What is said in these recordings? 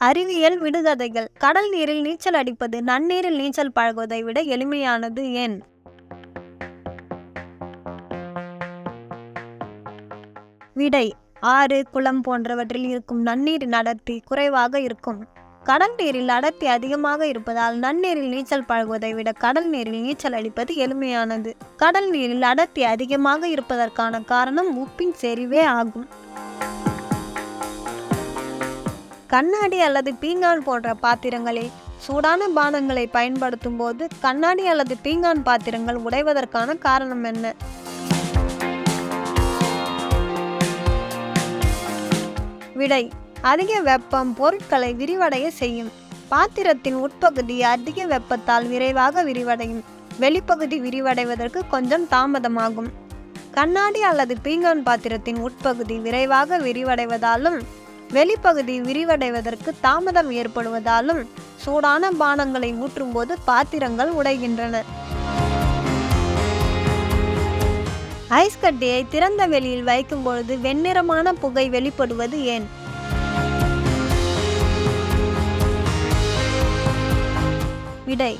அறிவியல் விடுகதைகள். கடல் நீரில் நீச்சல் அடிப்பது நன்னீரில் நீச்சல் பழகுவதை விட எளிமையானது ஏன்? விடை: ஆறு, குளம் போன்றவற்றில் இருக்கும் நன்னீரின் அடர்த்தி குறைவாக இருக்கும். கடல் நீரில் அடர்த்தி அதிகமாக இருப்பதால் நன்னீரில் நீச்சல் பழகுவதை விட கடல் நீரில் நீச்சல் அடிப்பது எளிமையானது. கடல் நீரில் அடர்த்தி அதிகமாக இருப்பதற்கான காரணம் உப்பின் செறிவே ஆகும். கண்ணாடி அல்லது பீங்கான் போன்ற பாத்திரங்களில் சூடான பானங்களை பயன்படுத்தும் போது கண்ணாடி அல்லது பீங்கான் பாத்திரங்கள் உடைவதற்கான காரணம் என்ன? விடை: அதிக வெப்பம் பொருட்களை விரிவடைய செய்யும். பாத்திரத்தின் உட்பகுதி அதிக வெப்பத்தால் விரைவாக விரிவடையும். வெளிப்பகுதி விரிவடைவதற்கு கொஞ்சம் தாமதமாகும். கண்ணாடி அல்லது பீங்கான் பாத்திரத்தின் உட்பகுதி விரைவாக விரிவடைவதாலும் வெளிப்பகுதி விரிவடைவதற்கு தாமதம் ஏற்படுவதாலும் சூடான பானங்களை ஊற்றும்போது பாத்திரங்கள் உடைகின்றன. ஐஸ் கட்டியை திறந்த வெளியில் வைக்கும் பொழுது வெண்ணிறமான புகை வெளிப்படுவது ஏன்? விடை: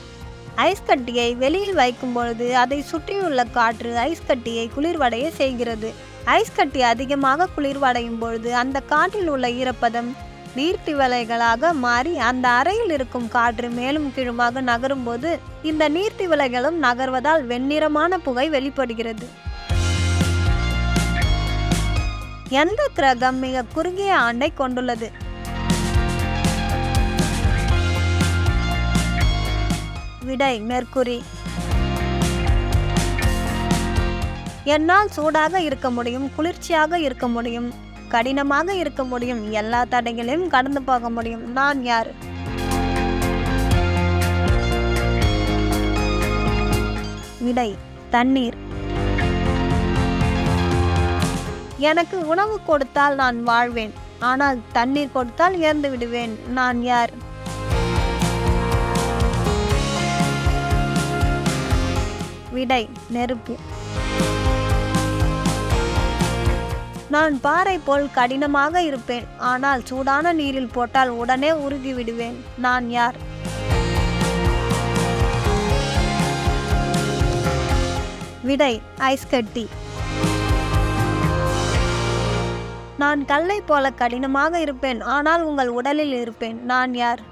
ஐஸ் கட்டியை வெளியில் வைக்கும் பொழுது அதை சுற்றியுள்ள காற்று ஐஸ் கட்டியை குளிர்வடைய செய்கிறது. ஐஸ் கட்டி அதிகமாக குளிர்வடையும் பொழுது அந்த காற்றில் உள்ள ஈரப்பதம் நீர்த்திவலைகளாக மாறி அந்த அறையில் இருக்கும் காற்று மேலும் கீழுமாக நகரும் போது இந்த நீர்த்திவலைகளும் நகர்வதால் வெண்ணிறமான புகை வெளிப்படுகிறது. எந்த கிரகம் மிக குறுகிய ஆண்டை கொண்டுள்ளது? விடை: மெர்க்குரி. என்னால் சூடாக இருக்க முடியும், குளிர்ச்சியாக இருக்க முடியும், கடினமாக இருக்க முடியும், எல்லா தடைகளையும் கடந்து போக முடியும். நான் யார்? விடை: தண்ணீர். எனக்கு உணவு கொடுத்தால் நான் வாழ்வேன், ஆனால் தண்ணீர் கொடுத்தால் இறந்து விடுவேன். நான் யார்? விடை: நெருப்பு. நான் பாறை போல் கடினமாக இருப்பேன், ஆனால் சூடான நீரில் போட்டால் உடனே உருகி விடுவேன். நான் யார்? விடை: ஐஸ் கட்டி. நான் கல்லை போல கடினமாக இருப்பேன், ஆனால் உங்கள் உடலில் இருப்பேன். நான் யார்?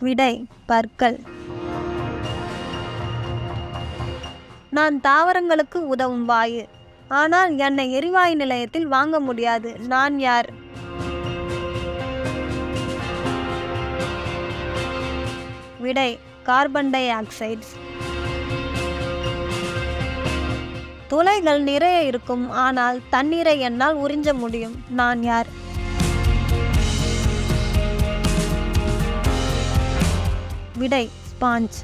விடை: பற்கள். நான் தாவரங்களுக்கு உதவும் வாயு, ஆனால் என்னை எரிவாயு நிலையத்தில் வாங்க முடியாது. நான் யார்? விடை: கார்பன் டை ஆக்சைடு. துளைகள் நிறைய இருக்கும், ஆனால் தண்ணீரை என்னால் உறிஞ்ச முடியும். நான் யார்? விடை: ஸ்பாஞ்ச்.